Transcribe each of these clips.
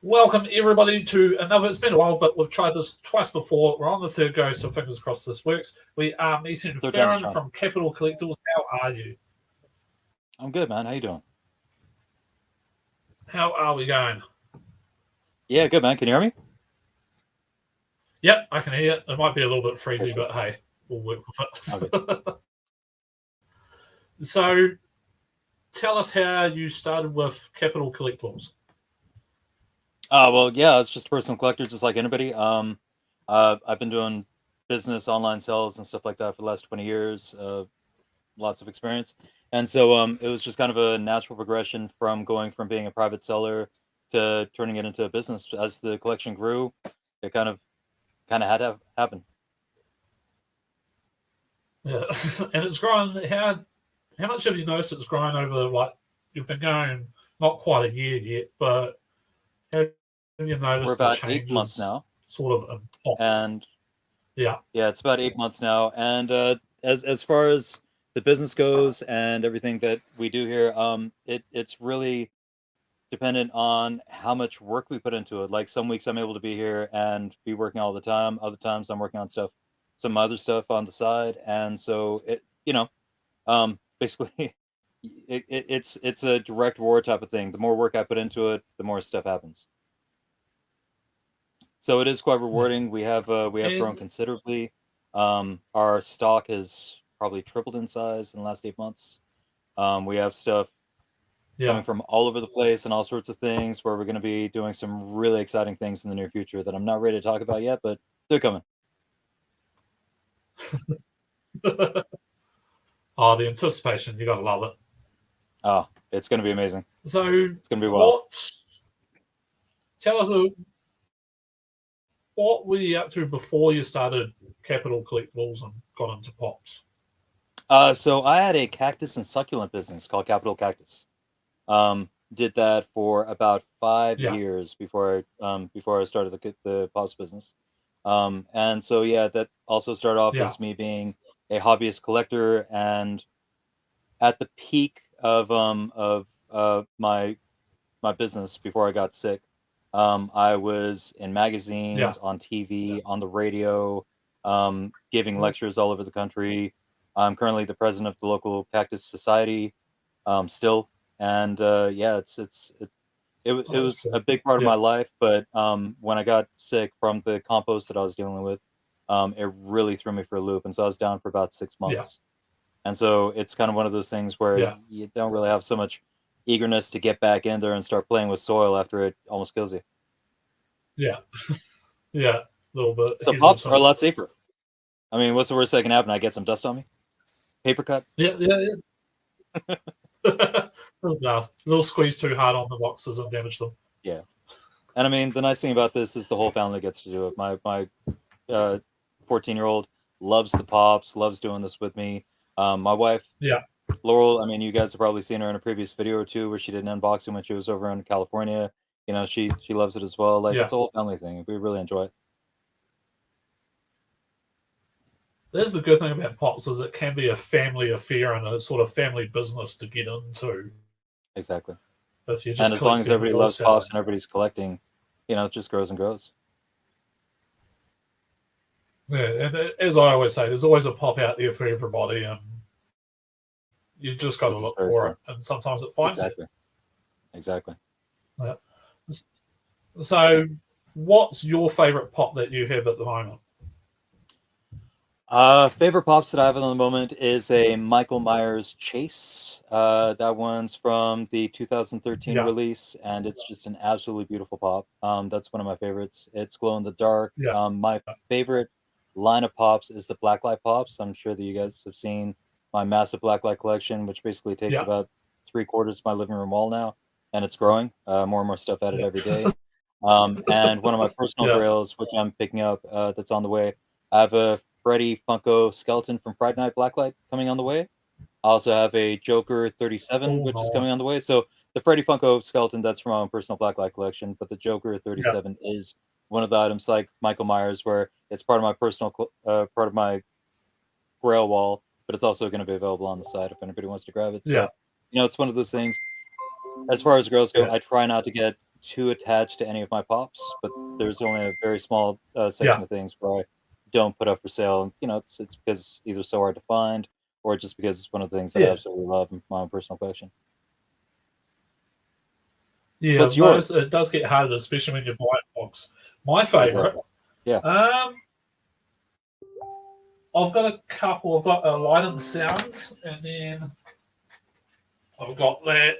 Welcome everybody to another. It's been a while, but we've tried this twice before. We're on the third go, so fingers crossed this works. We are meeting Third time's a Faran charm. from Capitol Collectables. How are you? I'm good, man. How you doing? How are we going? Yeah, good, man. Can you hear me? Yep, I can hear you. It might be a little bit Okay, freezy, cool. but hey, we'll work Okay. with it. So, tell us how you started with Capitol Collectibles. Well, yeah, it's just a personal collector, just like anybody. I've been doing business, online sales, and stuff like that for the last 20 years. Lots of experience, and so it was just kind of a natural progression from going from being a private seller to turning it into a business. As the collection grew, it kind of had to happen. Yeah, and it's grown. How much have you noticed it's grown over? Like you've been going not quite a year yet, but have you We're noticed the about 8 months changes now, sort of in pops? and Yeah, yeah, it's about 8 months now, and as far as the business goes and everything that we do here, it's really dependent on how much work we put into it. Like some weeks I'm able to be here and be working all the time. Other times I'm working on some other stuff on the side, and so basically, it's a direct war type of thing. The more work I put into it, the more stuff happens. So it is quite yeah. rewarding. We have grown And considerably. Our stock has probably tripled in size in the last 8 months. We have stuff yeah, coming from all over the place and all sorts of things where we're going to be doing some really exciting things in the near future that I'm not ready to talk about yet, but they're coming. oh, the anticipation, you gotta love it. Oh, it's going to be amazing. So, It's going to be wild. what? Tell us, what were you up to before you started Capital Collectibles and got into pops? So I had a cactus and succulent business called Capital Cactus. Did that for about five Yeah, years before I started the pops business. And so yeah, that also started off yeah, as me being a hobbyist collector, and at the peak of my business before I got sick, I was in yeah, magazines, on TV, on the radio, giving lectures all over the country. I'm currently the president of the local cactus society, still, and yeah, it oh, that's was a cool. big part of Yeah, my life. But when I got sick from the compost that I was dealing with, it really threw me for a loop, and so I was down for about six yeah, months. And so it's kind of one of those things where yeah, you don't really have so much eagerness to get back in there and start playing with soil after it almost kills you. yeah, yeah. A little bit So pops are a hesitant. lot safer. I mean, what's the worst that can happen? I get some dust on me. Paper cut. Yeah, yeah, yeah. No, little squeeze too hard on the boxes and damage them. Yeah. And I mean, the nice thing about this is the whole family gets to do it. My 14-year-old loves the pops, loves doing this with me. My wife, Yeah, Laurel, I mean, you guys have probably seen her in a previous video or two where she did an unboxing when she was over in California. She loves it as well. Like, yeah. it's a whole family thing. We really enjoy it. There's the good thing about pops is it can be a family affair and a sort of family business to get into Exactly. if you're And just as long as collecting everybody raw loves pops and salads. everybody's collecting, it just grows and grows. Yeah, and as I always say, there's always a pop out there for everybody, and you just got to This is look very for true. it, and sometimes it finds you. Exactly. Exactly. Yeah. So, what's your favorite pop that you have at the moment? Favorite pops that I have at the moment is a Michael Myers Chase. That one's from the 2013 Yeah, release, and it's just an absolutely beautiful pop. That's one of my favorites. It's glow in the dark. yeah, My favorite line of pops is the blacklight pops. I'm sure that you guys have seen my massive blacklight collection, which basically takes yeah, about three-quarters of my living room wall now, and it's growing. More and more stuff added yeah, every day. And one of my personal yeah, grails, which I'm picking up, that's on the way. I have a Freddy Funko skeleton from Friday Night Blacklight coming on the way. I also have a Joker 37, oh, which is coming nice. on the way. So the Freddy Funko skeleton, that's from my own personal Blacklight collection, but the Joker Yeah, 37 is one of the items like Michael Myers, where it's part of my part of my grail wall, but it's also going to be available on the side if anybody wants to grab it. yeah, So, it's one of those things. As far as girls go, yeah, I try not to get too attached to any of my pops, but there's only a very small section Yeah. of things where I don't put up for sale. You know, it's because either so hard to find or just because it's one of the things that I Yeah. absolutely love in my own personal collection. Yeah, What's yours? it does get harder, especially when you buy a box. My Exactly. favorite, Yeah. I've got a couple. I've got a Light of the Sounds, and then I've got that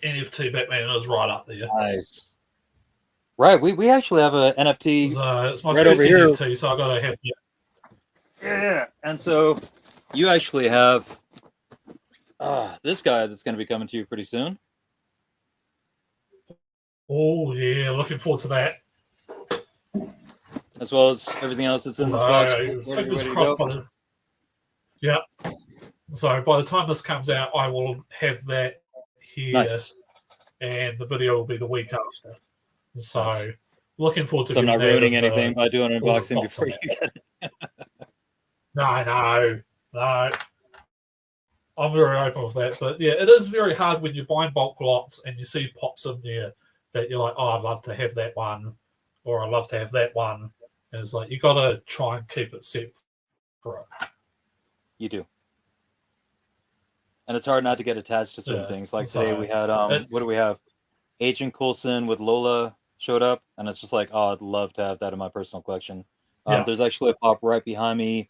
NFT Batman is right up there. Nice. Right. We actually have a NFT So it's my right first over here. NFT, so I got to have it. Yeah. And so you actually have this guy that's going to be coming to you pretty soon. Oh yeah, looking forward to that. As well as everything else that's in this box. Fingers crossed. Yeah. So by the time this comes out, I will have that here, Nice. and the video will be the week after. So Nice. looking forward to. So I'm not ruining anything by doing an unboxing before you get it. No. I'm very open with that, but yeah, it is very hard when you're buying bulk lots and you see pops in there that you're like, oh, I'd love to have that one, or I'd love to have that one. And it's like you got to try and keep it separate. You do. And it's hard not to get attached to certain things. Like today we had, what do we have? Agent Coulson with Lola showed up, and it's just like, oh, I'd love to have that in my personal collection. There's actually a pop right behind me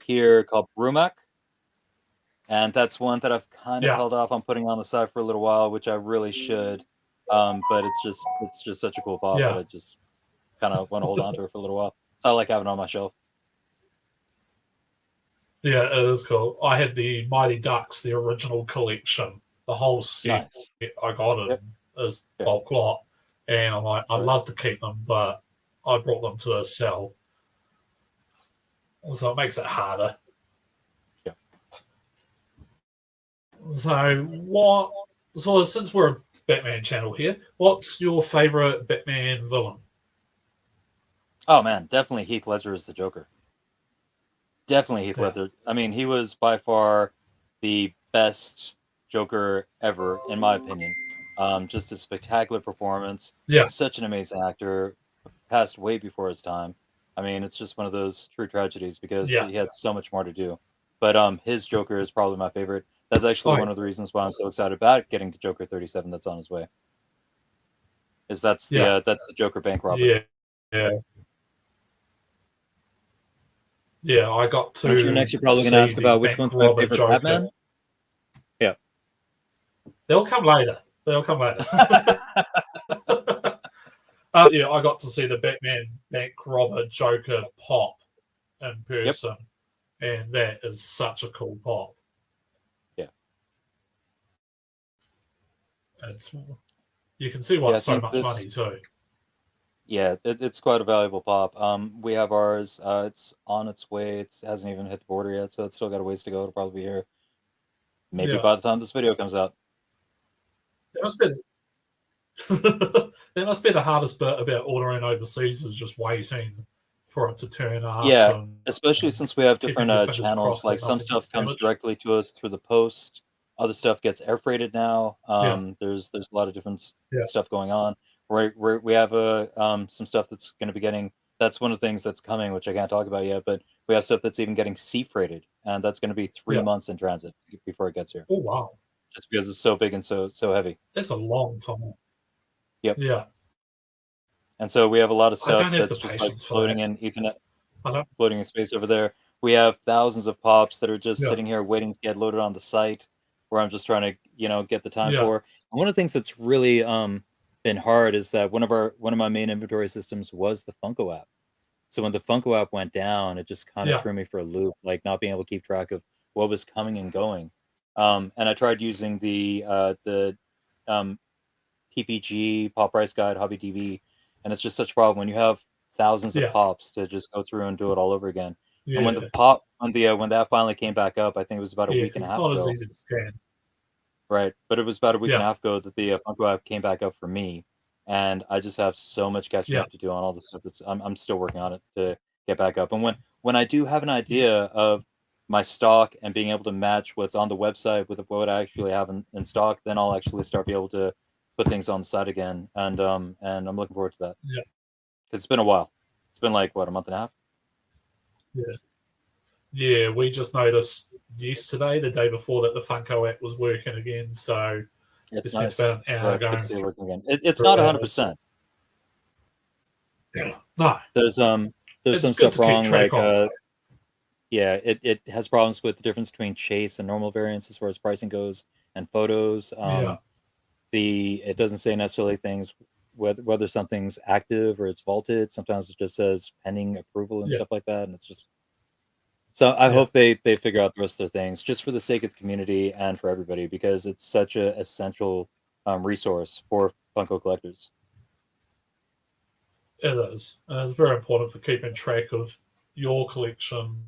here called Brumac. And that's one that I've kind of held off on putting on the side for a little while, which I really should. But it's just such a cool pop that I just kind of want to hold on to it for a little while. So I like having it on my shelf. Yeah, it is cool. I had the Mighty Ducks, the original collection, the whole set. Nice. I got it as bulk lot, and I'm like, I'd love to keep them, but I brought them to a sell, so it makes it harder. Yeah. So since we're a Batman channel here, what's your favorite Batman villain? Oh man, definitely Heath Ledger is the Joker. Definitely Heath Ledger. I mean, he was by far the best Joker ever, in my opinion. Just a spectacular performance. Yeah. Such an amazing actor. Passed way before his time. I mean, it's just one of those true tragedies because he had so much more to do. But his Joker is probably my favorite. That's actually one of the reasons why I'm so excited about getting to Joker 37 that's on his way. That's the Joker bank robber. Yeah, I got to. I'm sure next you're probably going to ask about which one's my favorite Joker. Batman. Yeah. They'll come later. Yeah, I got to see the Batman bank robber Joker pop in person, and that is such a cool pop. Yeah. You can see why it's so much money too. Yeah, it's quite a valuable pop. We have ours. It's on its way. It hasn't even hit the border yet, so it's still got a ways to go. It'll probably be here maybe by the time this video comes out. That must be the hardest bit about ordering overseas is just waiting for it to turn up. Yeah, especially since we have different channels. Like some stuff comes directly to us through the post. Other stuff gets air freighted now. There's a lot of different stuff going on. We have some stuff that's going to be getting. That's one of the things that's coming, which I can't talk about yet. But we have stuff that's even getting sea freighted, and that's going to be 3 months in transit before it gets here. Oh wow! Just because it's so big and so heavy. It's a long time. Yep. Yeah. And so we have a lot of stuff that's just like floating in Ethernet, floating in space over there. We have thousands of pops that are just sitting here waiting to get loaded on the site, where I'm just trying to get the time for. And one of the things that's really been hard is that one of my main inventory systems was the Funko app. So when the Funko app went down, it just kind of threw me for a loop, like not being able to keep track of what was coming and going. And I tried using the PPG Pop Price Guide Hobby TV, and it's just such a problem when you have thousands of pops to just go through and do it all over again. And when when that finally came back up, I think it was about a week and a half ago. It's not as easy to scan. Right, but it was about a week and a half ago that the Funko app came back up for me, and I just have so much catching up to do on all the stuff that's I'm still working on it to get back up. And when I do have an idea of my stock and being able to match what's on the website with what I actually have in stock, then I'll actually start be able to put things on the side again, and I'm looking forward to that. Yeah. Because it's been a while. It's been like what, a month and a half? Yeah. Yeah, we just noticed yesterday, the day before, that the Funko app was working again. So It's spent nice. about an hour It's good going to see it through. working again. It's not 100%. Yeah. No. There's some stuff wrong, like yeah, it has problems with the difference between chase and normal variants as far as pricing goes, and photos. Yeah. It doesn't say necessarily things whether something's active or it's vaulted. Sometimes it just says pending approval and stuff like that, and it's just. So I hope they figure out the rest of their things, just for the sake of the community and for everybody, because it's such a essential resource for Funko collectors. It is. It's very important for keeping track of your collection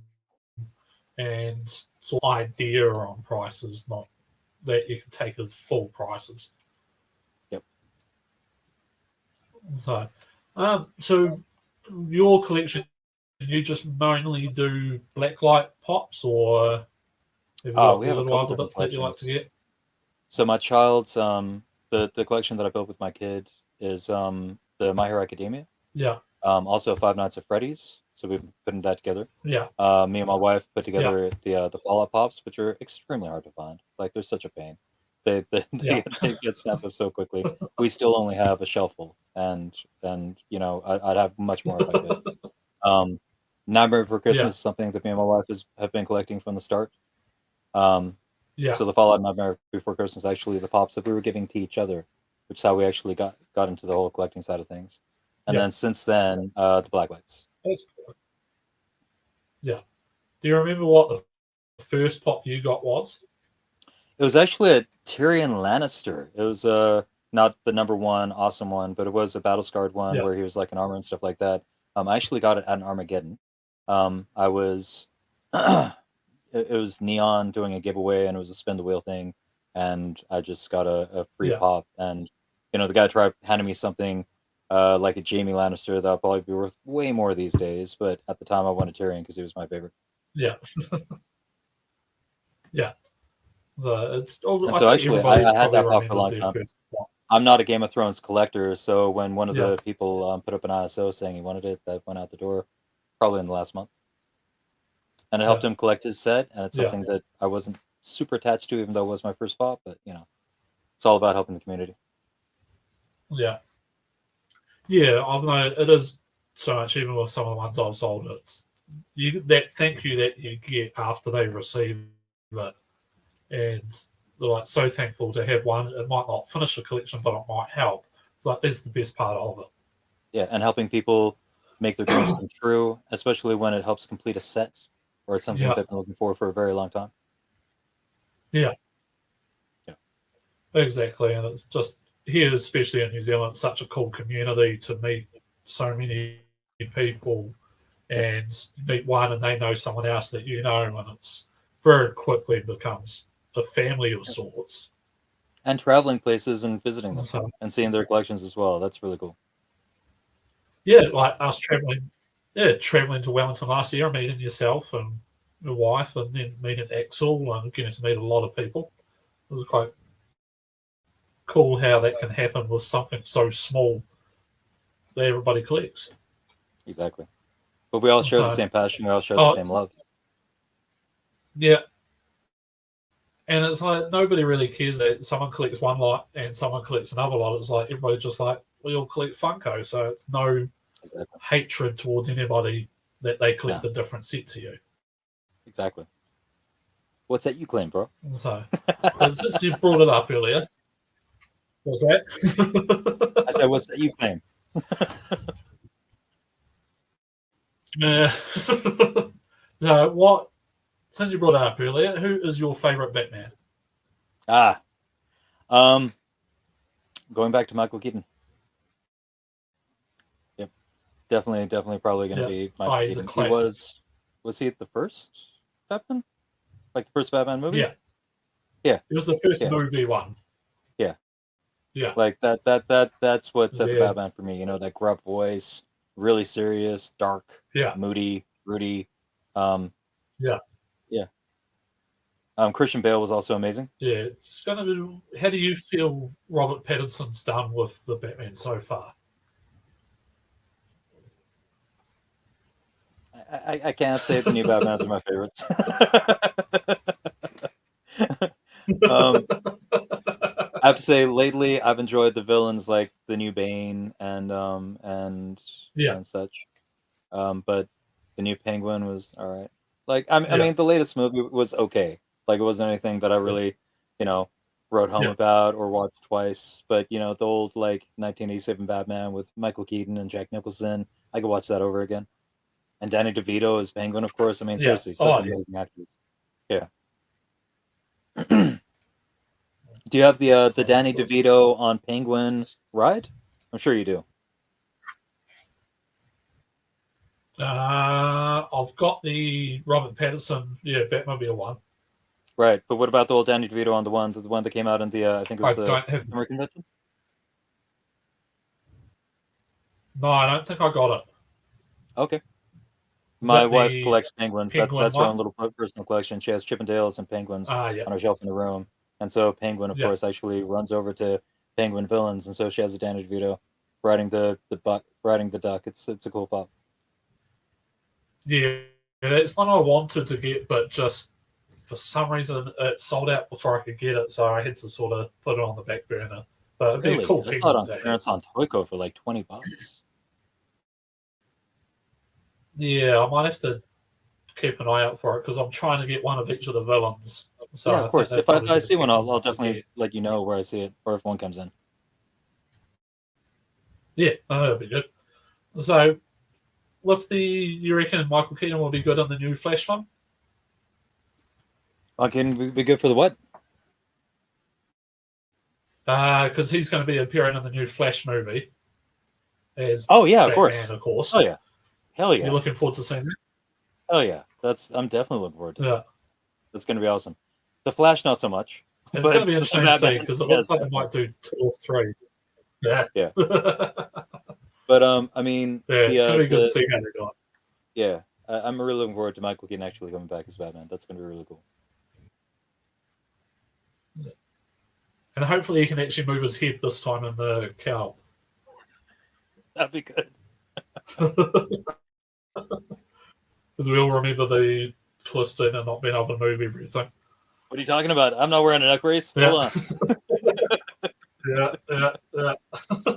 and sort of idea on prices, not that you can take as full prices. Yep. So your collection, you just mainly do blacklight pops, or have you got we have a little couple other bits that you like to get? So my child's the collection that I built with my kid is the My Hero Academia. Yeah. Also Five Nights at Freddy's. So we've been putting that together. Yeah. Me and my wife put together the Fallout Pops, which are extremely hard to find. Like, they're such a pain. They get snapped up so quickly. We still only have a shelf full, and I'd have much more if I could. Nightmare Before Christmas is something that me and my wife have been collecting from the start. So the Fallout Nightmare Before Christmas is actually the pops that we were giving to each other, which is how we actually got into the whole collecting side of things. And then since then, the Blacklights. That's cool. Yeah. Do you remember what the first pop you got was? It was actually a Tyrion Lannister. It was not the number one awesome one, but it was a battle scarred one where he was like in armor and stuff like that. I actually got it at an Armageddon. I was it was Neon doing a giveaway, and it was a spin the wheel thing, and I just got a free pop. And the guy tried handing me something like a Jaime Lannister that'll probably be worth way more these days, but at the time I wanted Tyrion because he was my favorite. Yeah. Yeah. So actually, I had that pop for a long time. I'm not a Game of Thrones collector, so when one of the people put up an ISO saying he wanted it, that went out the door probably in the last month. And it helped him collect his set, and it's something that I wasn't super attached to, even though it was my first pop, but it's all about helping the community. Yeah. Yeah, I've known it is so much, even with some of the ones I've sold, it's that thank you that you get after they receive it. And they're like so thankful to have one. It might not finish the collection, but it might help. It's like, that's the best part of it. Yeah, and helping people make their dreams come true, especially when it helps complete a set or it's something they've been looking for a very long time. Yeah. Yeah. Exactly. And it's just here, especially in New Zealand, it's such a cool community to meet so many people and meet one and they know someone else that you know, and it's very quickly becomes a family of sorts. And traveling places and visiting them and seeing their collections as well. That's really cool. Yeah, like us traveling to Wellington last year, meeting yourself and your wife, and then meeting Axel and getting to meet a lot of people. It was quite cool how that can happen with something so small that everybody collects. Exactly. But we all share the same passion. We all share the same love. Yeah. And it's like nobody really cares that someone collects one lot and someone collects another lot. It's like everybody just like, we all collect Funko. So it's no hatred towards anybody that they collect a different set to you. Exactly. What's that you claim, bro? So it's just you brought it up earlier. What's that? I said, what's that you claim? Yeah. So what? Since you brought it up earlier, who is your favorite Batman? Going back to Michael Keaton. Yep, definitely, probably going to be Michael Keaton. He was he the first Batman? Like the first Batman movie? Yeah. It was the first movie one. Yeah. Yeah. Like that's what set the Batman for me. That gruff voice, really serious, dark, moody, broody. Yeah. Christian Bale was also amazing. Yeah, it's going to be. How do you feel Robert Pattinson's done with the Batman so far? I can't say the new Batmans are my favorites. I have to say, lately I've enjoyed the villains like the new Bane and such. But the new Penguin was all right. Like I mean, the latest movie was okay. Like it wasn't anything that I really, wrote home about or watched twice. But the old like 1987 Batman with Michael Keaton and Jack Nicholson, I could watch that over again. And Danny DeVito as Penguin, of course. I mean, seriously, such amazing actors. Yeah. Do you have the Danny DeVito on Penguin ride? I'm sure you do. I've got the Robert Pattinson, Batmobile one. Right, but what about the old Danny DeVito on the one that came out in the I think it was the summer convention? No, I don't think I got it. Okay. My wife collects penguins. That's her own little personal collection. She has Chippendales and penguins on her shelf in the room. And so Penguin, of course, actually runs over to Penguin villains, and so she has a Danny DeVito riding the duck. It's a cool pop. Yeah, it's one I wanted to get, but just for some reason it sold out before I could get it, so I had to sort of put it on the back burner. But it'd be a cool. I saw it on clearance on Toyco for like $20. Yeah, I might have to keep an eye out for it because I'm trying to get one of each of the villains. So yeah, of course. If I see one, I'll definitely let you know where I see it or if one comes in. Yeah, that'll be good. So, you reckon Michael Keaton will be good on the new Flash one? Can be good for the what? Because he's going to be appearing in the new Flash movie. As Batman, of course. Of course. Oh yeah. Hell yeah. You're looking forward to seeing that? Oh yeah. I'm definitely looking forward to it. Yeah. That's going to be awesome. The Flash, not so much. It's going to be interesting to see because it looks like they might do 2 or 3. Yeah. Yeah. But I mean, it's going to be good to see how they go. Yeah, I'm really looking forward to Michael Keaton actually coming back as Batman. That's going to be really cool. Yeah. And hopefully he can actually move his head this time in the cowl. That'd be good. Because we all remember the twisting and not being able to move everything. What are you talking about? I'm not wearing a neck brace. Yeah. Hold on. Yeah.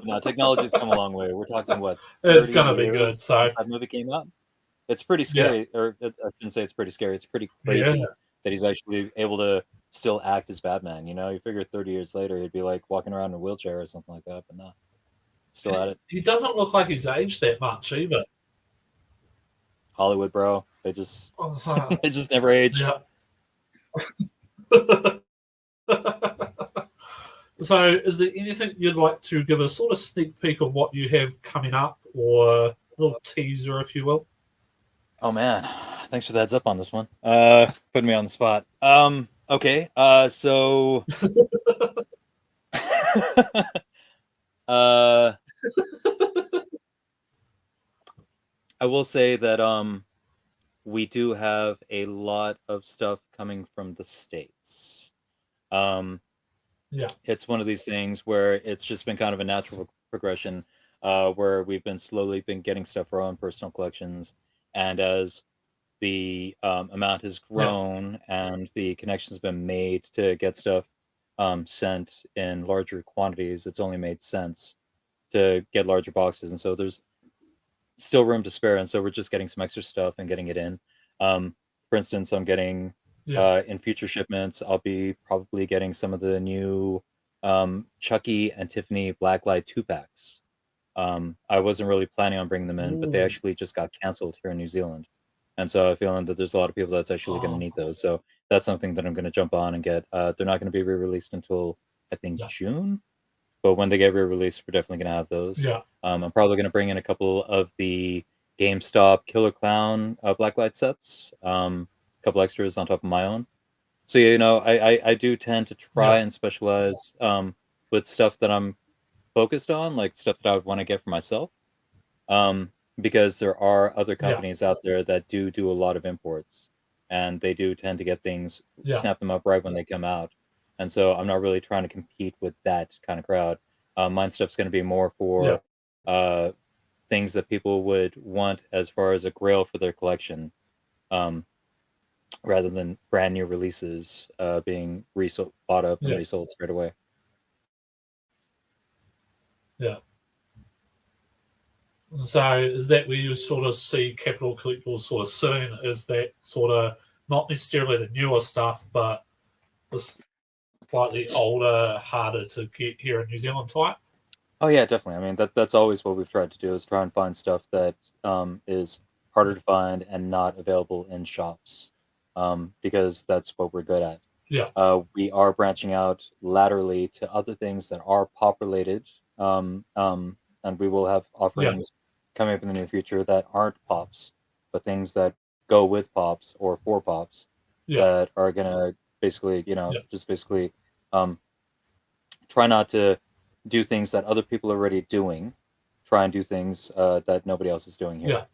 No, technology's come a long way. We're talking what? It's gonna be good. So that movie came out. It's pretty scary, or I shouldn't say it's pretty scary. It's pretty crazy that he's actually able to still act as Batman. You figure 30 years later he'd be like walking around in a wheelchair or something like that, but no, still at it. He doesn't look like he's aged that much either. Hollywood, bro. They just they just never age. Yeah. So, is there anything you'd like to give a sort of sneak peek of what you have coming up, or a little teaser, if you will? Oh man, thanks for the heads up on this one. Putting me on the spot. Okay. So, I will say that we do have a lot of stuff coming from the States. Yeah, it's one of these things where it's just been kind of a natural progression, where we've been slowly getting stuff for our own personal collections, and as the amount has grown and the connections have been made to get stuff sent in larger quantities, it's only made sense to get larger boxes, and so there's still room to spare, and so we're just getting some extra stuff and getting it in. For instance, I'm getting in future shipments, I'll be probably getting some of the new Chucky and Tiffany Blacklight 2-packs. I wasn't really planning on bringing them in, but they actually just got canceled here in New Zealand. And so I feel that there's a lot of people that's actually going to need those. So that's something that I'm going to jump on and get. They're not going to be re-released until, I think, June. But when they get re-released, we're definitely going to have those. Yeah. I'm probably going to bring in a couple of the GameStop Killer Clown Blacklight sets. A couple extras on top of my own. So, I do tend to try and specialize with stuff that I'm focused on, like stuff that I would want to get for myself. Because there are other companies out there that do a lot of imports. and they do tend to get things, snap them up right when they come out. And so I'm not really trying to compete with that kind of crowd. Mine stuff's going to be more for things that people would want as far as a grail for their collection, rather than brand new releases being bought up and resold straight away. Yeah. So is that where you sort of see Capitol Collectibles sort of sitting? Is that sort of not necessarily the newer stuff, but the slightly older, harder to get here in New Zealand type? Oh yeah, definitely. I mean, that's always what we've tried to do, is try and find stuff that is harder to find and not available in shops, because that's what we're good at. Yeah. We are branching out laterally to other things that are pop related, and we will have offerings coming up in the near future that aren't pops, but things that go with pops or for pops that are gonna basically, just basically try not to do things that other people are already doing. Try and do things that nobody else is doing here. Yeah.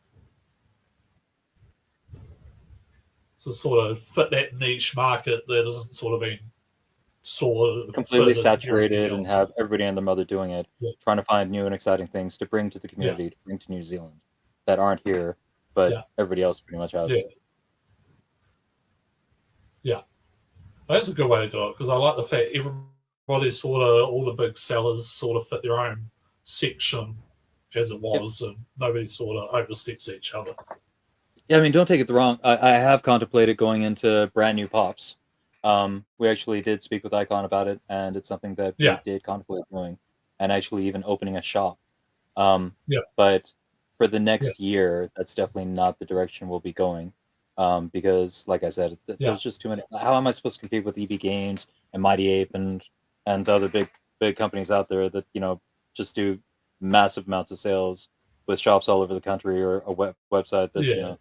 So sort of fit that niche market that isn't sort of being sort of completely saturated and have everybody and their mother doing it. Trying to find new and exciting things to bring to the community, to bring to New Zealand that aren't here, but everybody else pretty much has. Yeah. That's a good way to do it, because I like the fact everybody sort of, all the big sellers sort of fit their own section as it was, and nobody sort of oversteps each other. Yeah, I mean, don't take it the wrong. I have contemplated going into brand new pops. We actually did speak with Icon about it, and it's something that we did contemplate doing, and actually even opening a shop. But for the next year, that's definitely not the direction we'll be going, because, like I said, there's just too many. How am I supposed to compete with EB Games and Mighty Ape and the other big companies out there that just do massive amounts of sales with shops all over the country, or a website that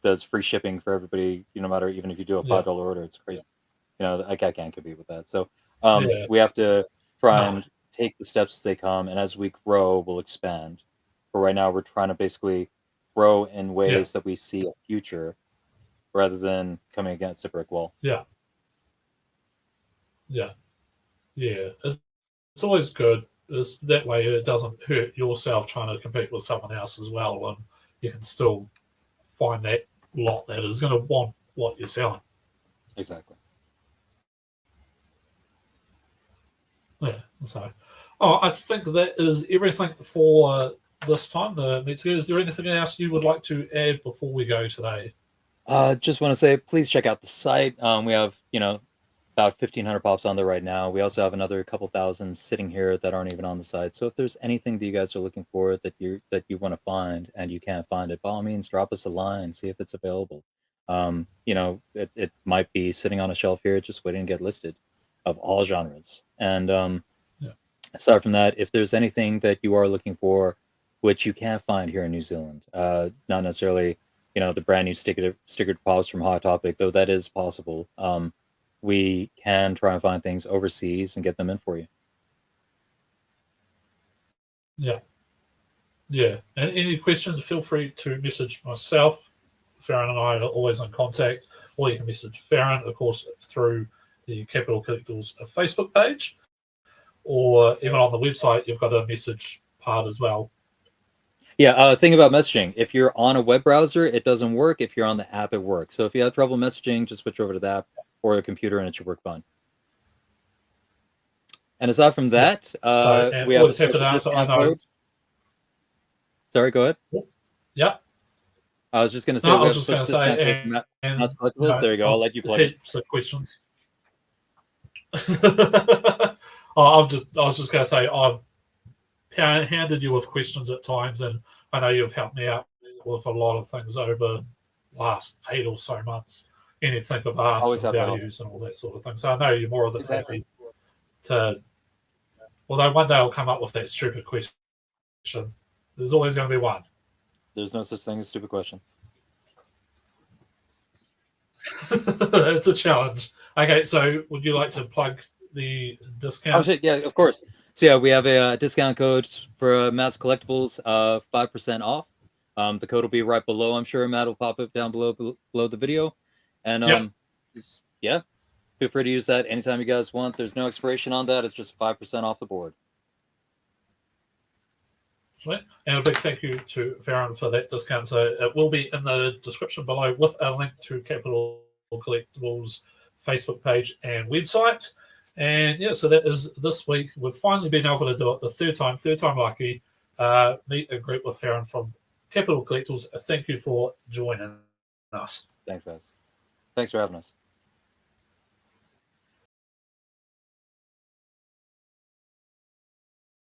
does free shipping for everybody, no matter, even if you do a $5 order. It's crazy. I can't compete with that. So we have to try and take the steps as they come, and as we grow, we'll expand. But right now, we're trying to basically grow in ways that we see a future, rather than coming against a brick wall. Yeah. It's always good. That way it doesn't hurt yourself trying to compete with someone else as well, and you can still find that lot that is going to want what you're selling. Exactly. Yeah. So, I think that is everything for this time. Is there anything else you would like to add before we go today? Just want to say, please check out the site. We have, about 1,500 pops on there right now. We also have another couple thousand sitting here that aren't even on the site. So if there's anything that you guys are looking for that you want to find and you can't find it, by all means, drop us a line, see if it's available. It might be sitting on a shelf here, just waiting to get listed, of all genres. And aside from that, if there's anything that you are looking for, which you can't find here in New Zealand, not necessarily, the brand new stickered pops from Hot Topic, though that is possible. We can try and find things overseas and get them in for you. Yeah. And any questions, feel free to message myself. Faran and I are always in contact, or you can message Faran, of course, through the Capitol Collectables Facebook page, or even on the website, you've got a message part as well. Yeah, thing about messaging, if you're on a web browser, it doesn't work. If you're on the app, it works. So if you have trouble messaging, just switch over to the app or a computer and it should work fine. And aside from that, we have a special discount code. Sorry, go ahead. Yeah. I was just going to say, we have a special discount code from Mouse Collectibles. There you go. I'll let you plug it. Heaps of questions. I was just going to say, I've handed you with questions at times, and I know you've helped me out with a lot of things over the last 8 or so months. Anything I've asked for values and all that sort of thing. So I know you're more than happy to. Although one day I'll come up with that stupid question. There's always going to be one. There's no such thing as stupid question. It's a challenge. Okay, so would you like to plug the discount? Oh shit, yeah, of course. So yeah, we have a discount code for Matt's Collectibles, 5% off. The code will be right below. I'm sure Matt will pop it down below the video. And yeah, feel free to use that anytime you guys want. There's no expiration on that. It's just 5% off the board. Sweet. And a big thank you to Faran for that discount. So it will be in the description below with a link to Capitol Collectables Facebook page and website. And yeah, so that is this week. We've finally been able to do it the third time lucky. Meet and greet with Faran from Capitol Collectibles. Thank you for joining us. Thanks, guys. Thanks for having us.